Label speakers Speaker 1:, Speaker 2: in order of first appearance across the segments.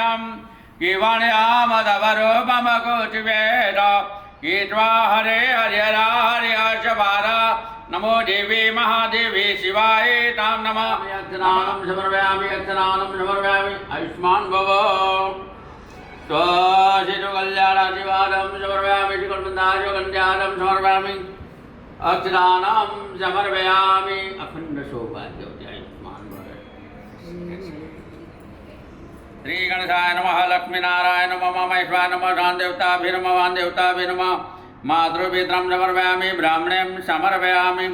Speaker 1: कीर्तयेणं कीवाण्यामदवरूपमकुचिवेद कीत्वा हरे हरिहरा हरिहर्षभार नमो देवी महादेवी शिवाय तां नमः यज्ञनानं समर्पयामि आयुष्मान् भव स्वशिशु कल्याणादिवादं समर्पयामि श्रीकल्पनायोगन्ध्यानं समर्पयामि अक्षराणां समर्पयामि अखंड सौभाग्य आयुष्मान् भव श्री गणेशाय नमः लक्ष्मीनारायण नमः महेश्वराय नमः शान्देवताभिर्नमः वान्देवताभिर्नमः मातृपित्रं समर्पयामि ब्राह्मणं समर्पयामि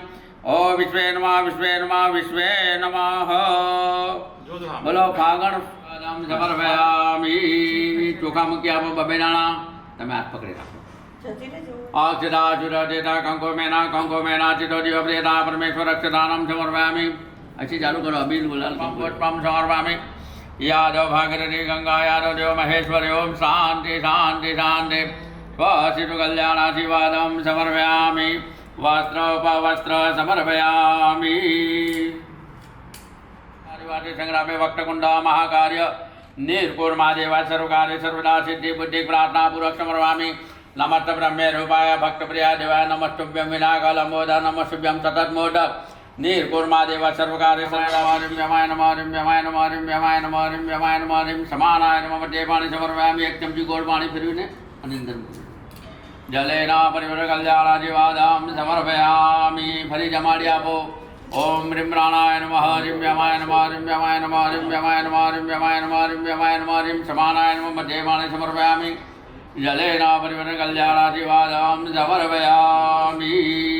Speaker 1: ओ विश्वे नमः विश्वे नमः विश्वे नमः बोलो फागण समर्पयामि ચોખા મૂકી આપો બબે દાણા તમે હાથ પકડી રાખો અક્ષતા સુરજેતા કંકો મેના ચિતો જીવ પ્રિયતા પરમેશ્વર અક્ષતાનમ સમર્પયામિ अच्छी चालू करो अबील गुलाल पुष्पम समर्पयामि यादव भागीरथी गंगा यादव देव महेश्वर ओम शांति शांति शांति स्वशिशु कल्याणाशीर्वादं समर्पयामि वस्त्र समर्पयामि संग्रामे वक्तकुंड महाकार्य निर्कुर महादेव सर्वकार्य सर्वदा सिद्धि बुद्धि प्रार्थना पूर्वक समर्पयामि नमस्ते ब्रह्मे रूपाय भक्त प्रिया देवाय नमस्तुभ्यं विनाकलंबोध नमस्तुभ्यं सततमोदक निर्कुर महादेव सर्वकार्य सर्वदामाय नमः समानाय नमः देवाणि समर्पयामि एक चमची गोड़ पानी फिरवीने अनिंदन जलेना परिवर कल्याणाजीवादां समर्पयामि फरी जमाड़ी आपो ओम ह्रीं प्राणाय नमः ह्रीं व्यामाय नमः ह्रीं व्यामाय नमः ह्रीं व्यामाय नमः ह्रीं व्यामाय नमः ह्रीं व्यामाय नमः ह्रीं समानाय नमः देवाणि समर्पयामि जलेना परिवर कल्याणाजीवादां समर्पयामि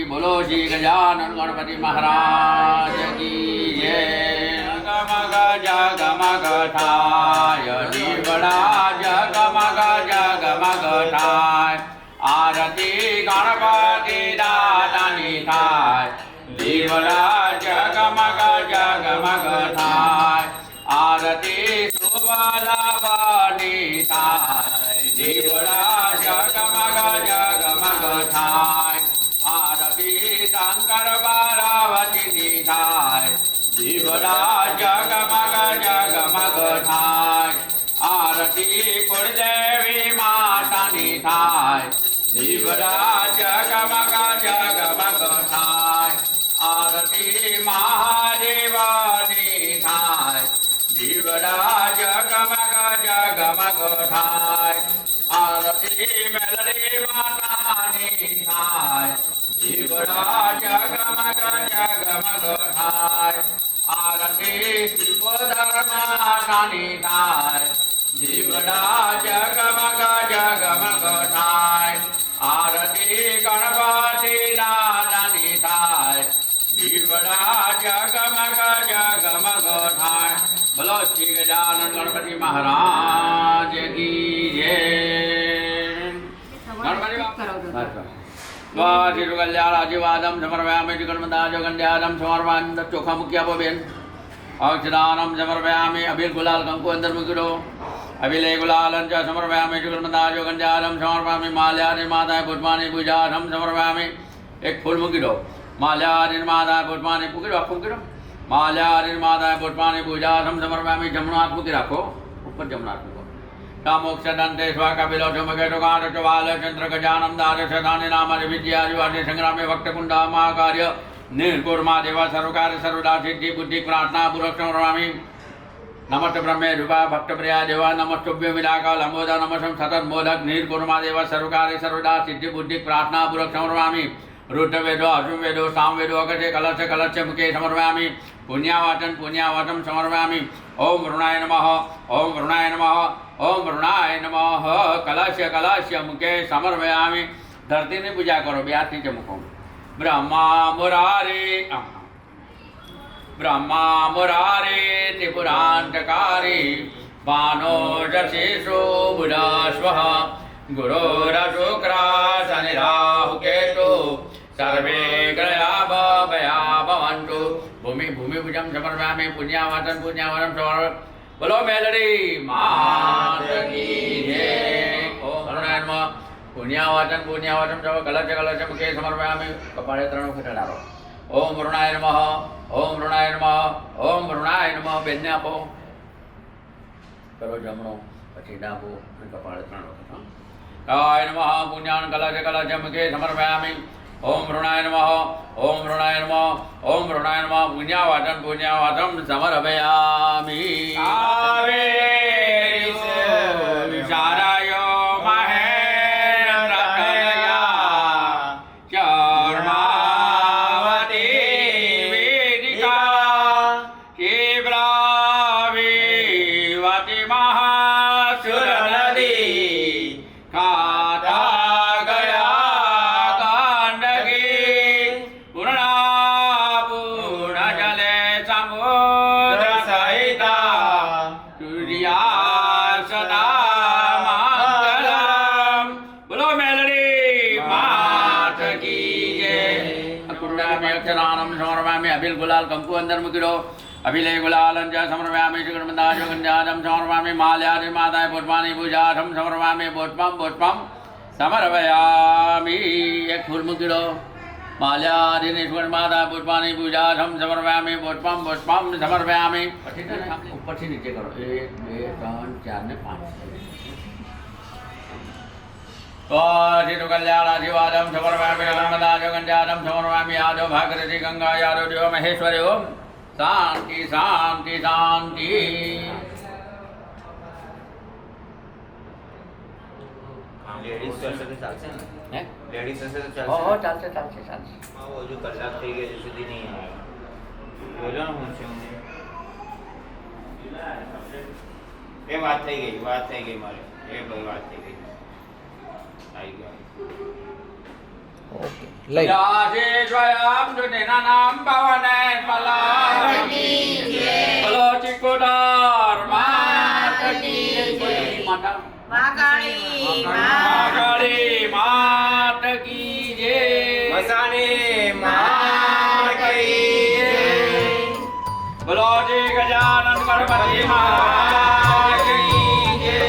Speaker 1: बोलो श्री गजानन गणपति महाराज की जय जगमग जगमग ठाय दीवड़ा जगमग जगमग ठाय आरती गणपति दादानी ठाय दीवड़ा जगमग जगमग ठाय आरती सुबलाभनी ठाय दीवड़ा जगमग जगमग ठाय आरती शंकर पार्वती ठाय दीवड़ा जगमग जगमग ठाय आरती कुलदेवी माता ठाय दीवड़ा जगमग जगमग ठाय आरती महादेवानी ठाय दीवड़ा जगमग जगमग ठाय आरती मेलडी मातानी ठाय दीवड़ा जगमग जगमग ठाय आरती शिवधर मातानी ठाय दीवड़ा जगमग जगमग ठाय आरती गणपति दादानी ठाय दीवड़ा जगमग जगमग ठाय बोलो श्री गजानन गणपति महाराज की जय गणपति स्वाशिशु कल्याणाजीवादं समर्पयामि गणपताजोगन्ध्यादं समर्पयामि चोखा मुखी आपो बेन अक्षदानं समर्पयामि अबील गुलाल कंकु अंदर मूकी दो अबिले गुलालं च समर्पयामि गणपताजोगन्ध्यादं समर्पयामि माल्यादि माताय पुष्पाणि पूजार्थं समर्पयामि एक फूल मूकी दो माल्यादि माताय पुष्पाणि मूकी दो मूकी दो माल्यादि माताय पुष्पाणि पूजार्थं समर्पयामि जमणो हाथ मूकी राखो ऊपर जमणो हाथ मूको कामोक्ष दंते स्वाकपिलो चमकेटुकार चवाल चंद्र गजानम दारश दानि नामानि विद्यादिवादि संग्रामे भक्तकुंड महाकार्य निर्कुर महादेव सर्वकार्य सर्वदा सिद्धि बुद्धि प्रार्थना पूर्वक समर्पयामि नमस्ते ब्रह्मे रूपा भक्त प्रिया देवा नमस्तुभ्यं विनाकलंबोध नमस्तं सततमोदक निर्कुर महादेव सर्वकार्य सर्वदा सिद्धि बुद्धि प्रार्थना पूर्वक समर्पयामि रुद्रवेदो अश्ववेदो सामवेदो अगते कलश मुखे समर्पयामि पुण्यावाचन समर्पयामि ओम वरुणाय नमः ओम वरुणाय नमः ओम वरुणाय नमः कलश मुखे समर्पयामि धरती ने पूजा करो ब्यास नीचे मुखो ब्रह्मा मुरारे त्रिपुरांतकारी बानो जशिषो बुधस्वः गुरोरशुक्रा शनि राहु केतु सर्वे ग्रहा भया भवन्तु भूमि पूजं समर्पयामि पुण्यावाचन समर्पयामि बोलो मेलडी मात की जय ओम वरुणाय नमः पुण्यावाचन सब कलश मुखे समर्पयामि कपाळे 3 वखत डारो ओम वरुणाय नमः ओम वरुणाय नमः ओम वरुणाय नमः बेन्ने आपो करो जमणो પછી ડાબો કપાળ 3 વખત. કાય નમઃ પુણ્યાન કલશ મુખે સમર્પયામિ. ઓમ ઋણાય નમઃ ઓમ ઋણાય નમઃ ઓમ ઋણાય નમઃ પુણ્યાવાચમ સમર્પયામિ. વિચારાયો મહેન્દ્ર કનયા ચર્માવતી વેદિકા કેવલાવિવતી મહાસુર નદી ખાતા ગયા કાંડગી પૂર્ણા પૂર્ણ જલે સમુદ્ર સહિતા સૂર્યાસના મંગલમ. બોલો મેલડી માત કી જય. કુંડામે અક્ષરાણમ સમર્પયામિ. અભિલ ગુલાલ કંકુ અંદર મૂકી અભિલય ગુલાલં ચ સમર્પયામિ. સુગંધાજો ગંધાજમ સમર્પયામિ. માલ્યાદિ માતાય પુષ્પાની પૂજાધમ સમર્પયામિ. પુષ્પમ સમર્પયામિ. એક ફૂલ મૂકી દો. માલ્યાદિની સુગંધમાતા પુષ્પાની પૂજાધમ સમર્પયામિ. પુષ્પમ સમર્પયામિ. પછી ઉપરથી નીચે કરો. 1 2 3 4 ને 5. પછી તો કલ્યાણાધિવાદમ સમર્પયામિ. નર્મદાજો ગંધાજમ સમર્પયામિ. આદો ભાગરથી ગંગા યાદો દેવ મહેશ્વરી. ઓમ શાંતિ શાંતિ શાંતિ.
Speaker 2: લેડીઝ હશે તો ચાલશે ને?
Speaker 1: હે
Speaker 2: લેડીઝ હશે તો
Speaker 1: હો
Speaker 2: ચાલશે?
Speaker 1: ચાલશે.
Speaker 2: હા, હજુ કલાક થઈ ગયો હજુ સુધી નહીં આવ્યો. બોલો ને હું છું. એ વાત થઈ ગઈ મારે. એ ભાઈ વાત થઈ ગઈ. આવી ગયો.
Speaker 3: ઓકે લઈ
Speaker 1: જાજે સ્વયં જુનેના નામ પવને પલાવતી જય. બોલો ચિકોડાર માત કી જય. માતા
Speaker 4: મહાકાળી
Speaker 1: મહાકાળી માત કી જય.
Speaker 2: મસાણી માત કી જય.
Speaker 1: બોલો જી ગજાનન ગણપતિ મહારાજ કી જય.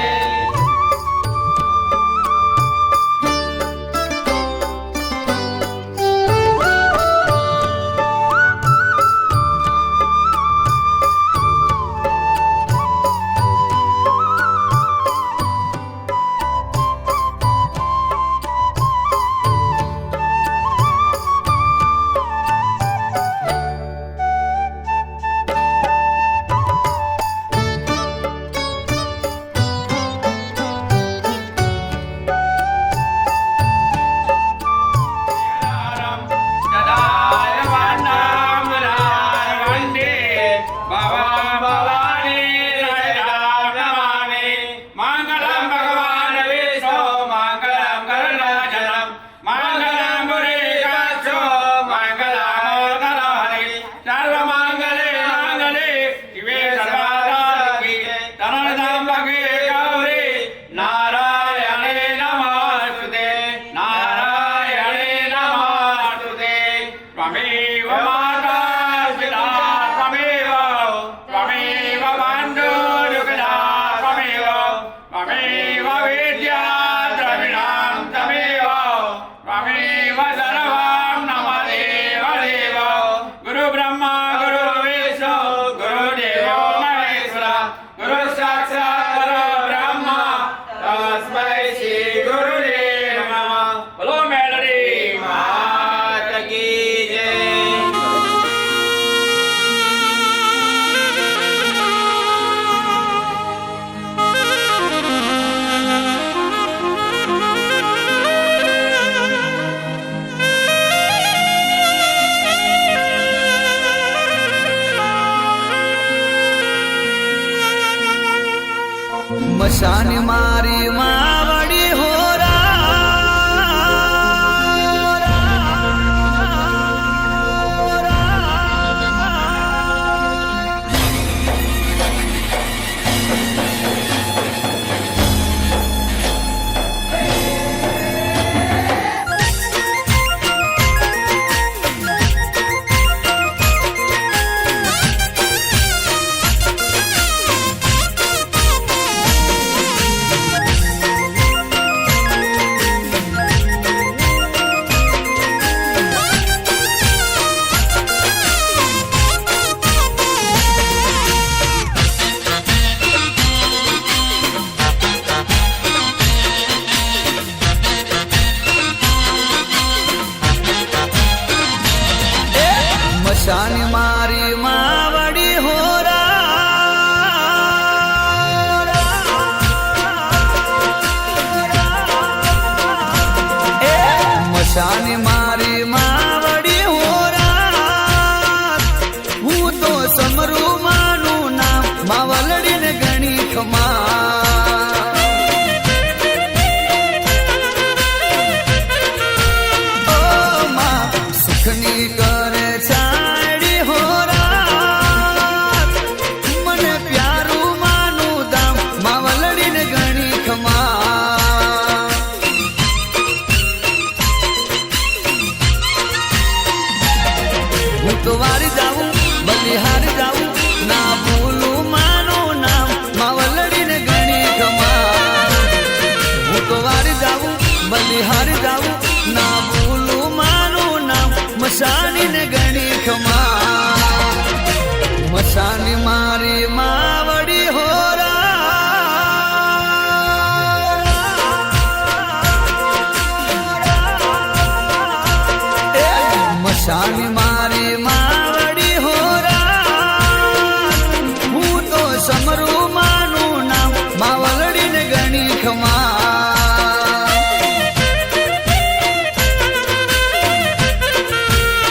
Speaker 3: મશાન મારી માવડી મશાની મારી માવડી હોરા હું તો સમરું માનું નામ માવલડીને ગણી ખમા ઓ માં સુખની કરે છાડી હોરા મને પ્યારું માનું દામ માવલડીને ગણી ખમા તો વારી જાઉં બલિહારી જાઉં ના ભૂલું માનું નામ માવલડીને ગણી ખમા હું તો વારી જાઉં બલિહારી જાઉં ના ભૂલું માનું નામ મસાણીને ગણી ખમા મસાણી મારી માવડી હોરા મસાણી મારી માવડી હોરા હું તો સમરું માનું નામ માવલડીને ગણી ખમા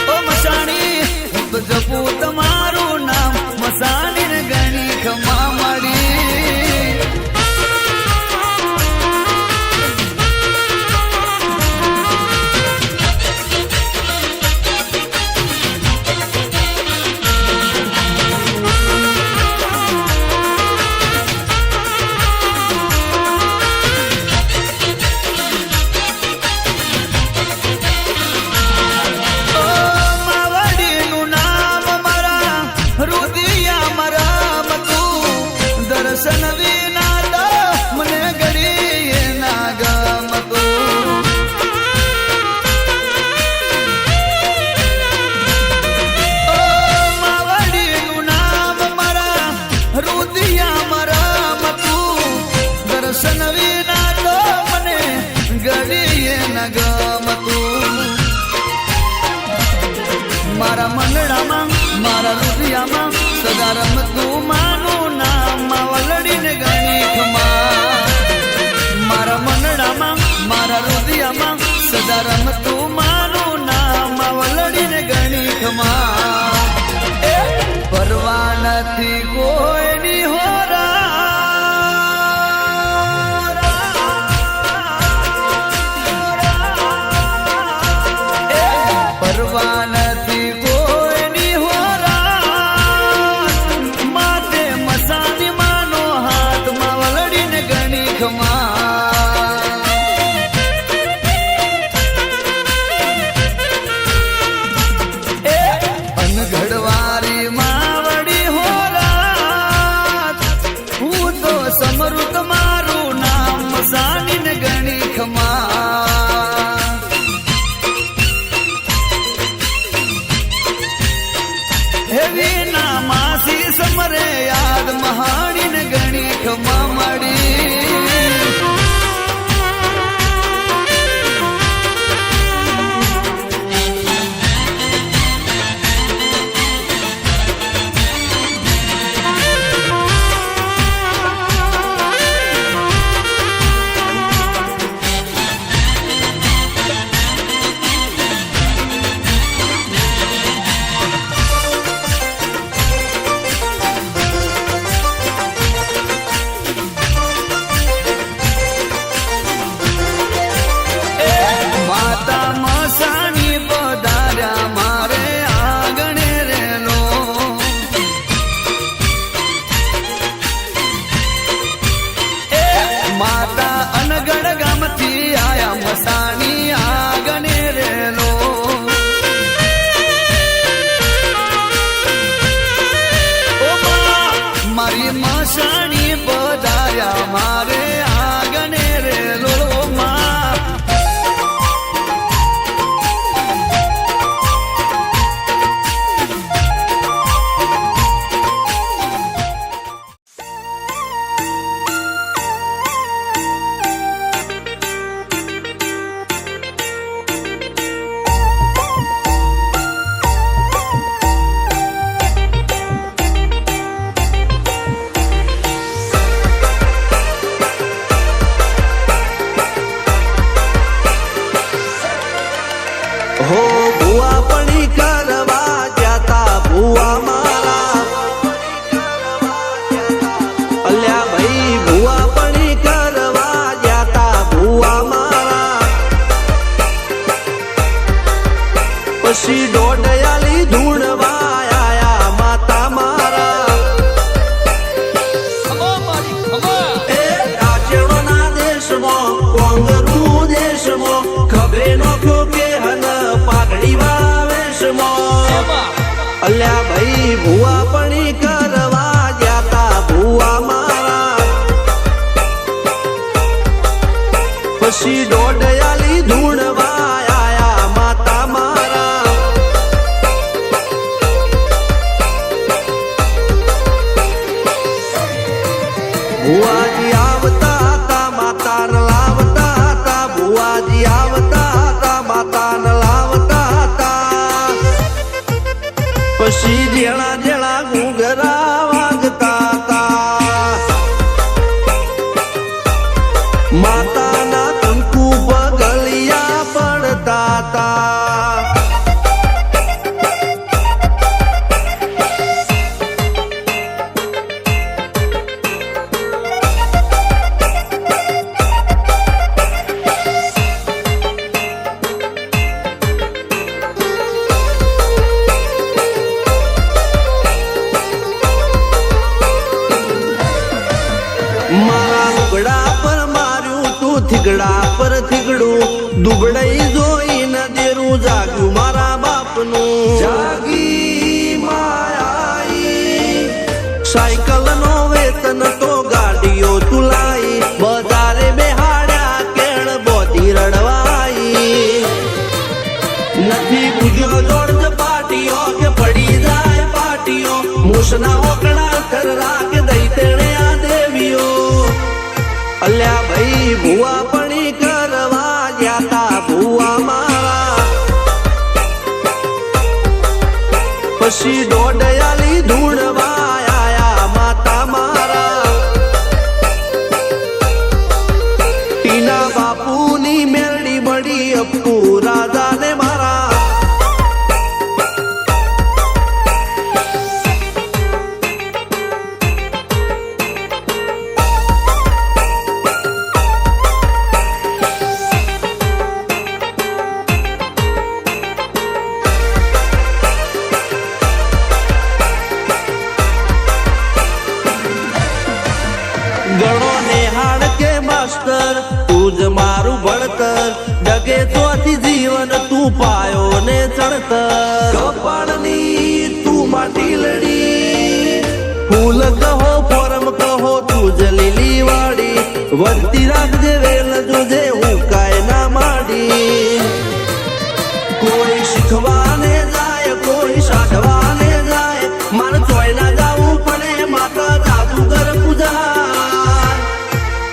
Speaker 3: ઓ મસાણી હું તો જપું તમારું નામ મસાણીને ગણી ખમા મળી દર્શન વિના તો મને ઘડીએ ના ગમતું ઓ માવડીનું નામ મારા હૃદયમાં રમતું દર્શન વિના તો મને ઘડીએ ના ગમતું મારા મનડામાં મારા હૃદયમાં સદા રમતું માનું નામ માવલડીને ગણી ખમા મારા મનડામાં મારા હૃદયમાં સદા રમતું માનું નામ માવલડીને ગણી ખમા પરવા નથી કોઈની હોરા પરવા નથી કોઈની હોરા માતે વેશમાં ખભે નોખ્યો કે હન પાઘડી વાળા વેશમાં અલ્યા ભાઈ ભુવા પણી કરવા જાતા ભુવા મારા પછી દોડયાલી ધૂણવા આયા માતા મારા ભુવાજી આવતા હતા માતાને લાવતા હતા ભુવાજી આવતા હતા માતાને લાવતા હતા પછી જેણા જેણા ઘૂંઘરા વાગતા હતા માતાના કંકુ પગલિયા પડતા હતા મારા લુગડા પર માર્યું તું થીગડા પર થીગડું દુબળાઈ જોઈને દેરું જાગ્યું મારા બાપનું જાગી માયાઈ સાયકલ નો વેતન તો ગાડીઓ તુલાઈ બજારે બેહાડ્યા કેળ બોધી રડવાઈ નથી બુજ્યો જોડ પાટીઓ કે પડી જાય પાટીઓ મૂસના ઓકડા થરરા કે દઈ તેણે આ દેવીઓ અલ્યા ભાઈ ભુવા પણી કરવા જાતા ભુવા મારા પછી દોડયાલી ધૂણવા આયા માતા મારા ટીના બાપુની મેરડી બળી અપ્પુ રાજાને મારા ગણો નેહાડ કે માસ્ટર તું જ મારું ભણતર ડગે તોથી જીવન તું પાયો ને ચણતર કપાળની તું માટી લડી ફૂલ કહો ફોરમ કહો તું જ લીલી વાડી વધતી રાખજે વેલ જોજે હું કાય ના માડી કોઈ શીખવાને જાય કોઈ સાધવાને જાય મારે ચોય ના જાવું પડે માતા જાદુગર પૂજા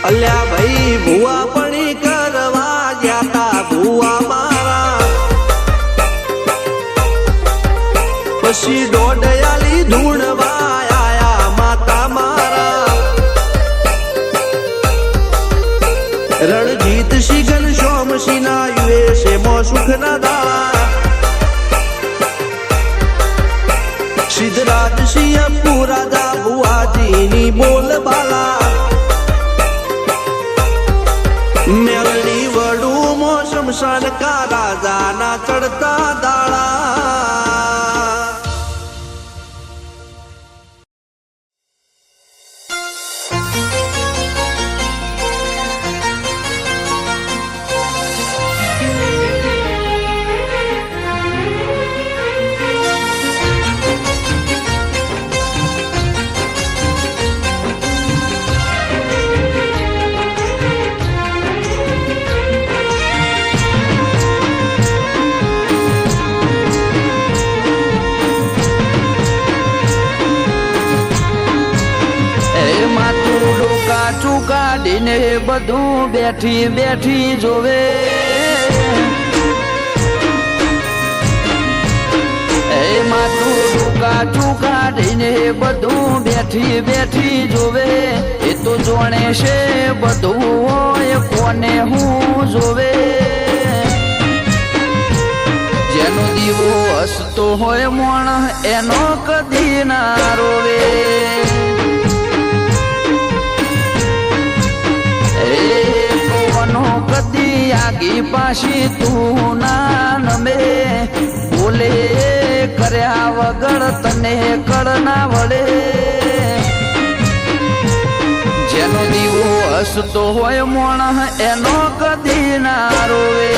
Speaker 3: અલ્યા ભાઈ ભુવા પણી કરવા જાતા ભુવા મારા પછી દોડયાલી ધૂણવા આયા માતા મારા રણજીત સિંહ સોમસિંહ ના યુએસે મો સુખ ના દાળા સિદ્ધરાજ સિંહ પુરાદા ભુવાજીની બોલ બાલા મેલડી વડું મો શમશાન કા રાજાના ચડતા દાળા કાઢીને બધું બેઠી બેઠી જોવે એ માથું કાચું કાઢીને બધું બેઠી બેઠી જોવે એ તો જોણે છે બધું હોય કોને હું જોવે જેનો દીવો હસતો હોય મોણ એનો કદી ના રોવે કદી આગી પાછી તું ના નમે બોલે કર્યા વગર તને કળ ના વળે જેનો દીવો હસતો હોય મોણ એનો કદી ના રોવે.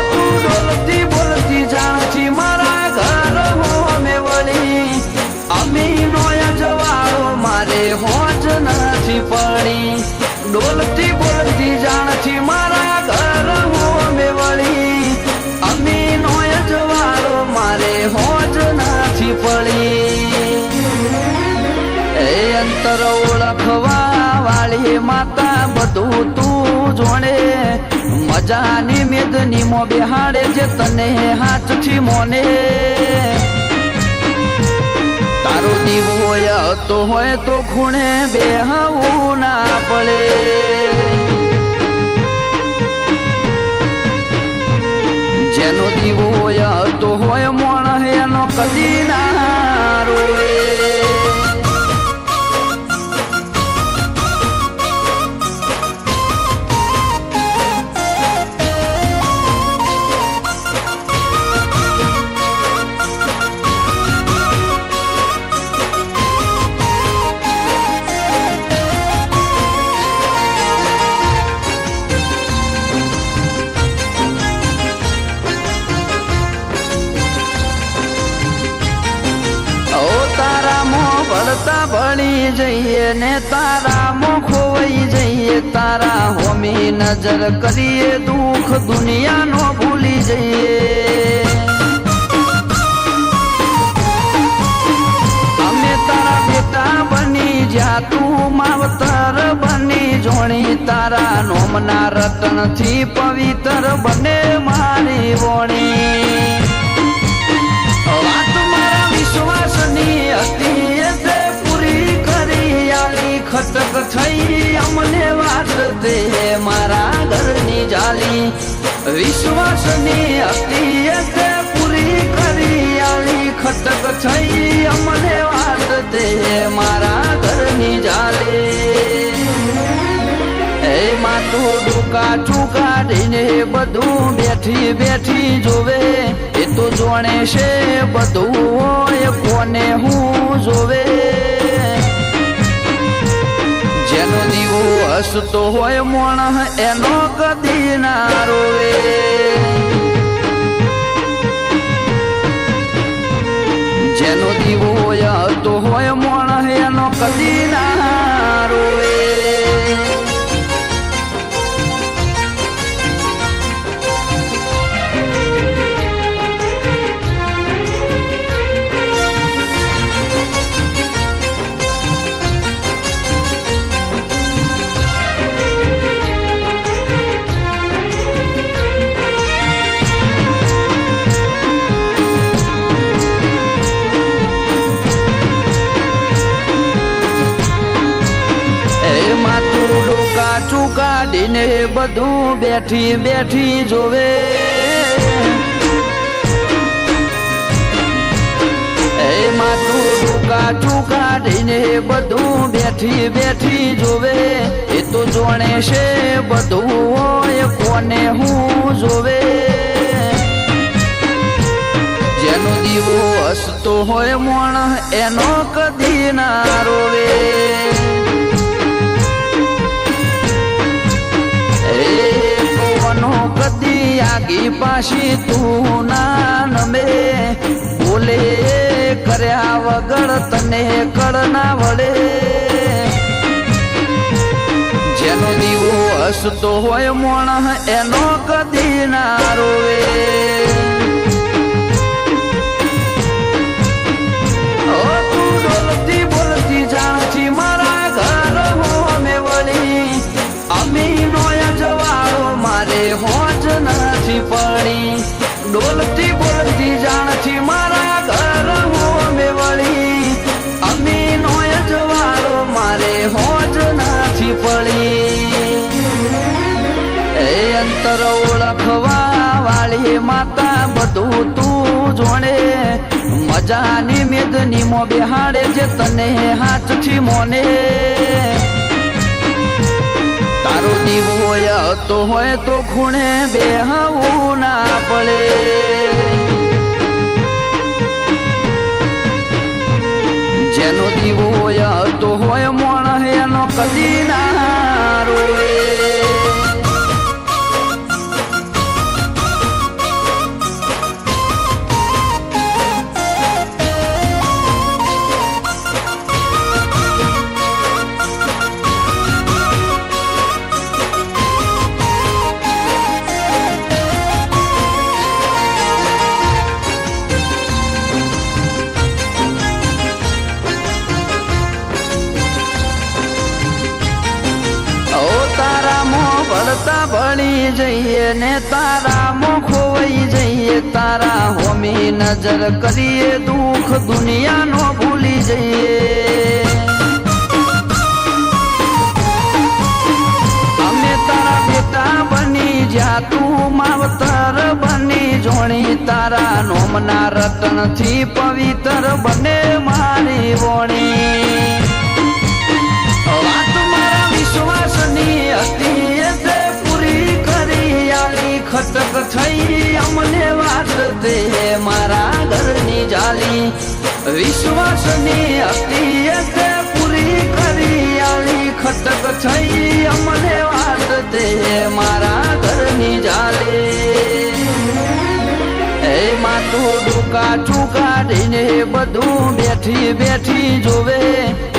Speaker 3: તું ડોલતી બોલતી જાણથી મારા ઘર હો અમે વળી અમી નોય જવાળો મારે હોજ નથી પડી. ડોલતી બોલતી જાણથી મારા ઘર હો અમે વળી અમી નોય જવાળો મારે હોજ નથી પડી. એ અંતર ઓળખવા વાળી માતા બધું તું જોડે મજાની મેદની મો બેહાડે જે તને હાથથી મોને. તારો દીવો હતો હોય તો ખૂણે બેહવું ના પડે. જેનો દીવો હતો હોય મોણ એનો કદી ના રોવે. ભળતા ભળી જઈએ ને તારામાં ખોવાઈ જઈએ. તારા હોમી નજર કરીએ દુઃખ દુનિયાનો ભૂલી જઈએ. અમે તારા બેટા બની જા તું માવતર બની જોણી. તારા નોમના રતનથી પવિત્ર બને મારી વોણી. વાત મારા વિશ્વાસની હતી ખટક થઈ અમને વાત તે મારા ઘરની જાલી. વિશ્વાસની હતી તે પૂરી કરી આલી. ખટક થઈ અમને વાત તે મારા ઘરની જાલી. એ માતું ડુકા ચુકાડીને બધું બેઠી બેઠી જોવે. એ તો જોણે છે બધું હોય કોને હું જોવે. જેનો દીવો હસતો હોય મોણ એનો કદી ના રોવે. જેનો દીવો હતો હોય મોણ એનો કદી ના રોવે. ચુકાડીને બધું બેઠી બેઠી જોવે. એ માતું ડુકા ચુકાડીને બધું બેઠી બેઠી જોવે. એ તો જોણે છે બધું હોય કોને હું જોવે. જેનો દીવો હસતો હોય મોણ એનો કદી ના રોવે. કદી આગી પાછી તું ના નમે. બોલે કર્યા વગર તને કળ ના વળે. જેનો દીવો હસતો હોય મોણ એનો કદી ના રોવે. તું ડોલતી બોલતી જાણથી મારા ઘર હો અમે વળી અમી નોય જવાળો મારે હોજ નથી પડી. ડોલતી બોલતી જાણથી મારા ઘર હો અમે વળી અમી નોય જવાળો મારે હોજ નથી પડી. એ અંતર ઓળખવા વાળી માતા બધું તું જોડે મજાની મેદની મો બેહાડે જે તને હાથથી મોને. તારો દીવો હતો હોય તો ખૂણે બેહવું ના પડે.
Speaker 4: જેનો દીવો હતો હોય મોણ એનો કદી ના રોવે. ભળતા ભળી જઈએ ને તારામાં ખોવાઈ જઈએ. તારા હોમી નજર કરીએ દુઃખ દુનિયાનો ભૂલી જઈએ. અમે તારા બેટા બની જા તું માવતર બની જોણી. તારા નોમના રતનથી પવિત્ર બને મારી વોણી. વાત મારા વિશ્વાસની હતી ખટક થઈ અમને વાત તે મારા ઘરની જાલી. વિશ્વાસની હતી તે પૂરી કરી આલી. ખટક થઈ અમને વાત તે મારા ઘરની જાલી. એ માતું ડુકા ચુકાડીને બધું બેઠી બેઠી જોવે.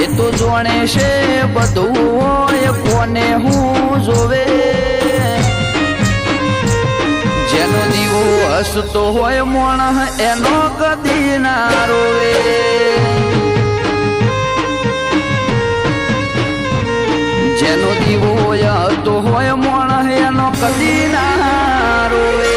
Speaker 4: એ તો જોણે છે બધું હોય કોને હું જોવે. જેનો દીવો હસતો હોય મોણ એનો કદી ના રોવે. જેનો દીવો હતો હોય મોણ એનો કદી ના રોવે.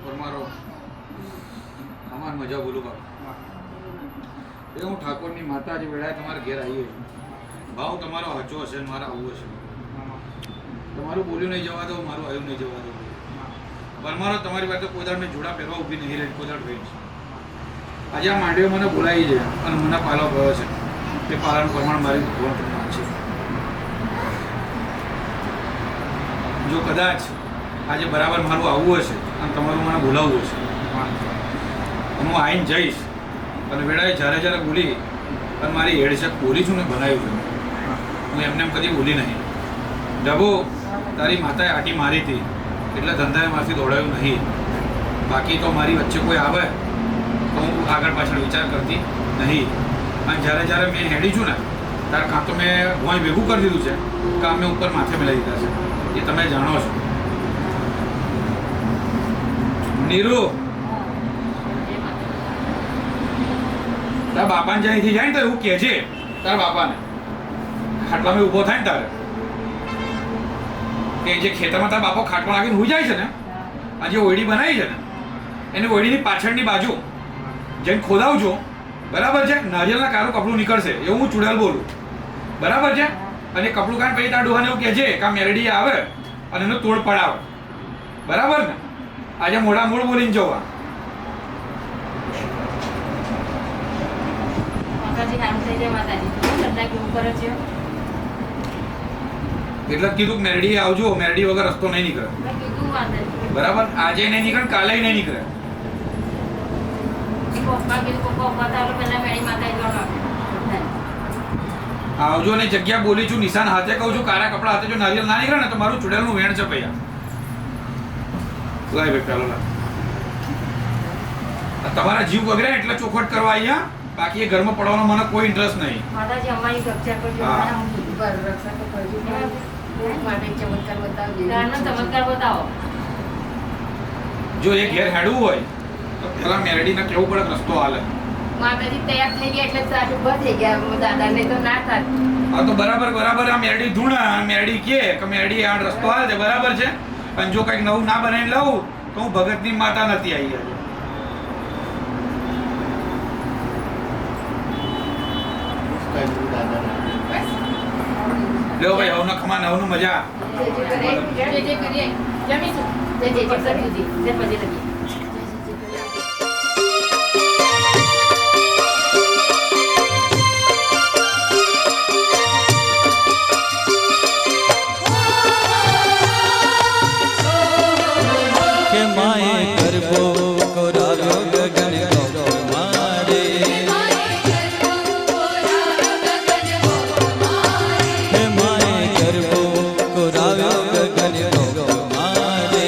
Speaker 5: પરમારો અમાર મજા બોલું બાપ. એ હું ઠાકોરની માતા જે વેળાએ તમારા ઘેર આવીએ ભાવ તમારો સાચો હશે ને મારા આવું હશે. તમારું બોલ્યું નહીં જવા દો, મારું આવ્યું નહીં જવા દો. પરમારો તમારી પાસે કોદાળ મેં જોડા પહેરવા ઊભી નહીં રહી, કોદાળ રહી છે. આજે આ માંડવીઓ મને બોલાવી છે અને મને પાલો ગયો છે. તે પાલાનું પ્રમાણ મારી ભગવાન પ્રમાણ છે. જો કદાચ આજે બરાબર મારું આવવું હશે અને તમારું મને બોલાવવું હશે, હું આવીને જઈશ અને વેળાએ જ્યારે જ્યારે બોલી અને મારી હેડસેટ બોલી છું ને બનાવ્યું છું, હું એમને એમ કદી બોલી નહીં. ડબો તારી માતાએ આટી મારી હતી એટલે ધંધાએ મારથી દોડાયું નહીં. બાકી તો મારી વચ્ચે કોઈ આવે તો હું આગળ પાછળ વિચાર કરતી નહીં. અને જ્યારે જ્યારે મેં હેડી છું ને ત્યારે કાં તો મેં હું ભેગું કરી દીધું છે, કાં મેં ઉપર માથે મિલાવી દીધા છે. એ તમે જાણો છો. નીરુ તારા બાપાને જ્યાંથી જાય ને તો એવું કહેજે તારા બાપાને, ખાટલામાં ઊભો થાય ને તારે કે જે ખેતરમાં તારા બાપો ખાટલો નાખીને હોઈ જાય છે ને, આ જે ઓયડી બનાવી છે ને એની ઓયડીની પાછળની બાજુ જઈને ખોદાવજો બરાબર છે. નારિયેળના કારું કપડું નીકળશે એવું હું ચુડેલ બોલું, બરાબર છે. અને કપડું કાઢ પછી તાર ડોહાને એવું કહે છે કે આ મેરડી આવે અને એનો તોડ પડાવે, બરાબર ને. આજે મોઢા મોઢ બોલીને જવા. એટલે કીધું કે મેરડી આવજો, મેરડી વગર રસ્તો નહીં નીકળે, બરાબર. આજે નહીં નીકળે, કાલે નહીં નીકળે. આવજો ને જગ્યા બોલી છું, નિશાન હાથે કહું છું, કાળા કપડા હાથે જો નારિયેળ ના નીકળે ને તો મારું ચુડેલનું વેણ છે ભૈયા. લાય ભાઈ પેલો લાય. તમારા જીવ બગડે એટલે ચોખવટ કરવા અહીંયા, બાકી એ ઘરમાં પડવાનો મને કોઈ ઇન્ટરેસ્ટ નહીં.
Speaker 6: માતાજી અમારી રક્ષા કરજો, રક્ષા તો કરજો માટે ચમત્કાર બતાવો.
Speaker 5: જો એ ઘેર હેડવું હોય તો પેલા મેરડીને કેવું પડે રસ્તો હાલે.
Speaker 6: માતાજી તૈયાર થઈ ગયા એટલે સાચું ઉભા થઈ ગયા દાદા, ને તો ના થાત.
Speaker 5: હા તો બરાબર આ મેરડી ધૂણા, મેરડી કે મેરડી આ રસ્તો હાલે છે, બરાબર છે. અને જો કંઈક નવું ના બનાવીને લાવું તો હું ભગતની માતા નથી આવી ગયા. લો ભાઈ હવનો ખમા નવનું મજા.
Speaker 6: જે કરીએ જમીશું, જે પછી લગીએ.
Speaker 3: કે માએ ગરબો કોરાવ્યો ગગન ગો મારે, હે માએ ગરબો કોરાવ્યો ગગન ગો મારે.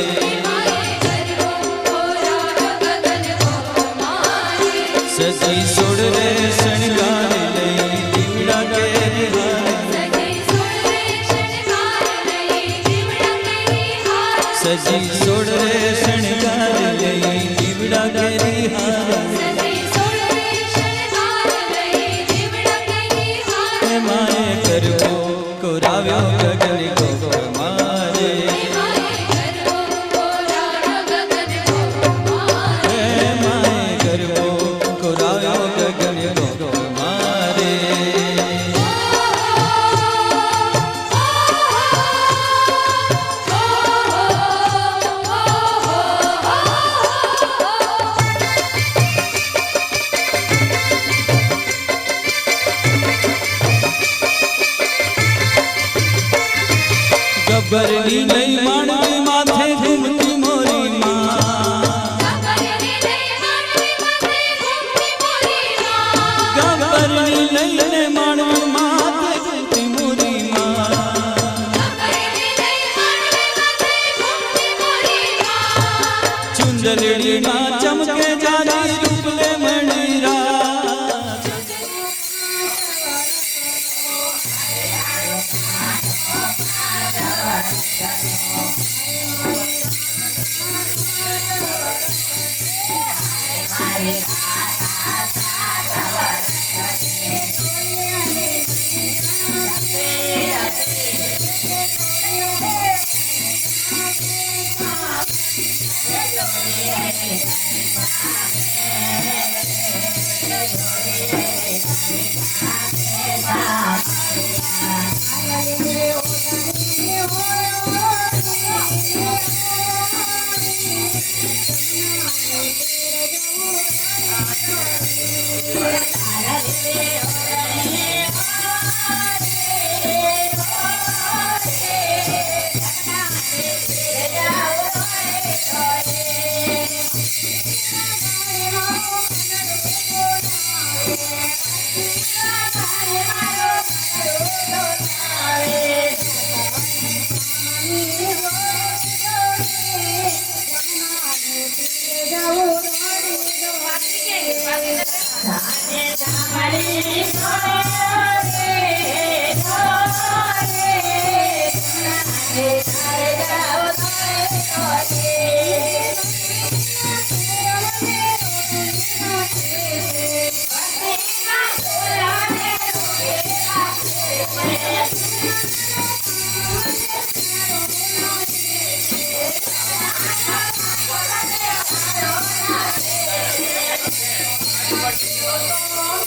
Speaker 3: સજી સોડ રે શણગાર લઈ દીવડા કેરી હાર, સજી સોડ રે શણગાર લઈ દીવડા કેરી હાર. હે માએ ગરબો કોરાવ્યો ગગન ગો મારે, હે માએ ગરબો કોરાવ્યો ગગન ગો મારે. ગબ્બરની લઈ માણવી માથે ઘૂમતી મોરી માં, ગબ્બરની લઈને માણવી માથે ઘૂમતી મોરી માં. ચુંદડી માં ચમકે જાજી રૂપલે મણીરા,
Speaker 6: Thank you.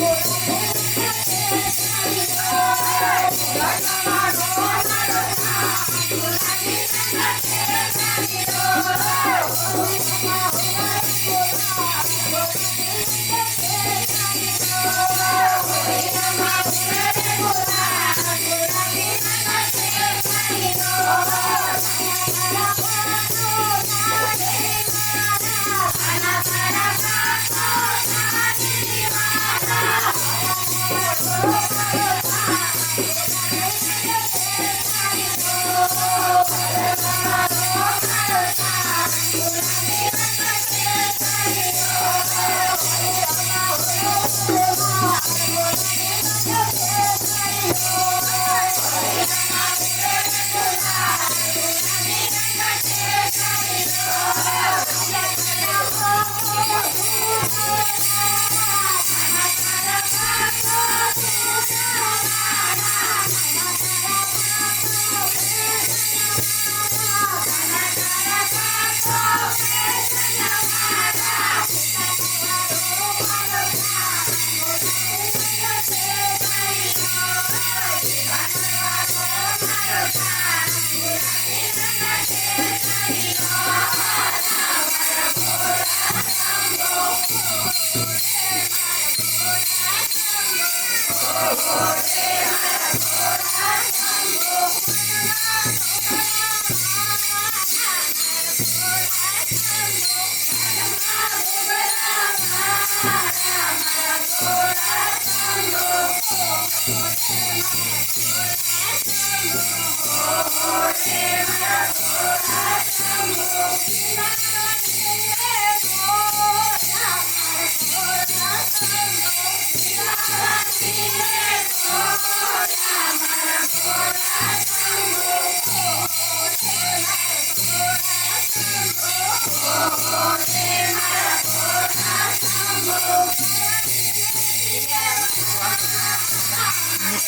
Speaker 7: Oh,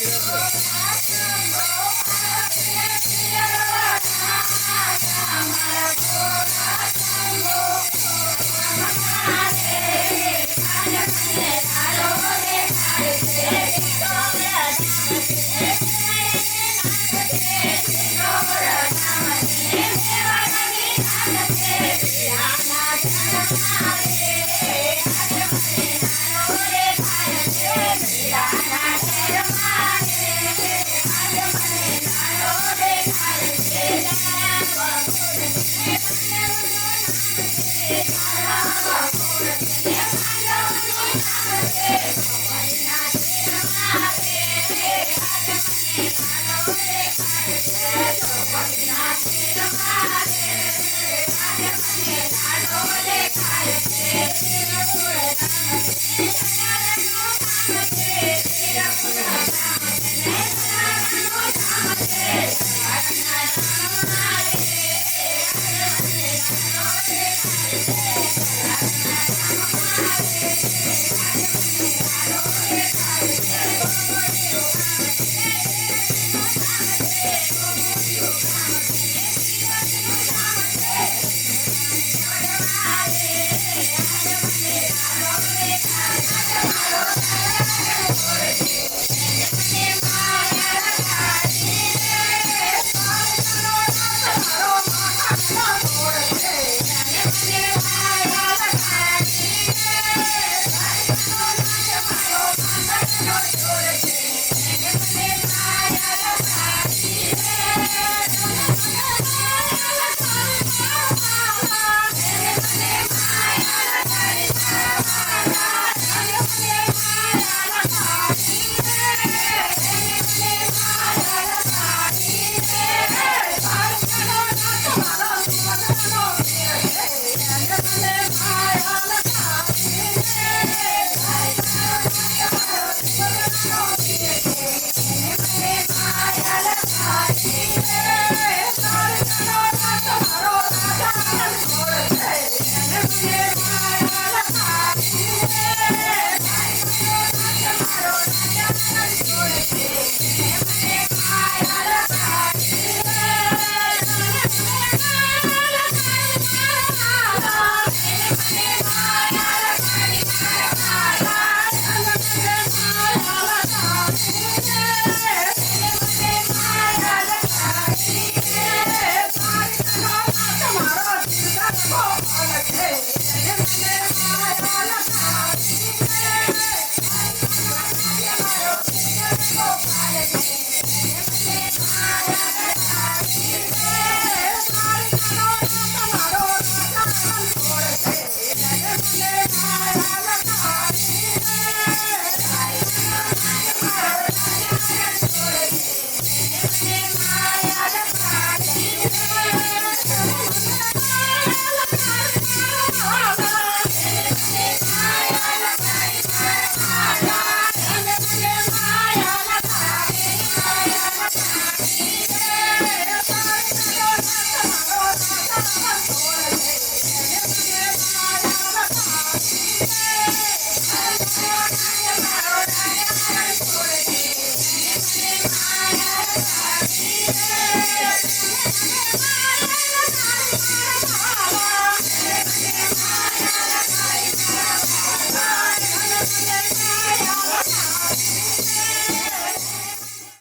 Speaker 5: આશીર્વાદ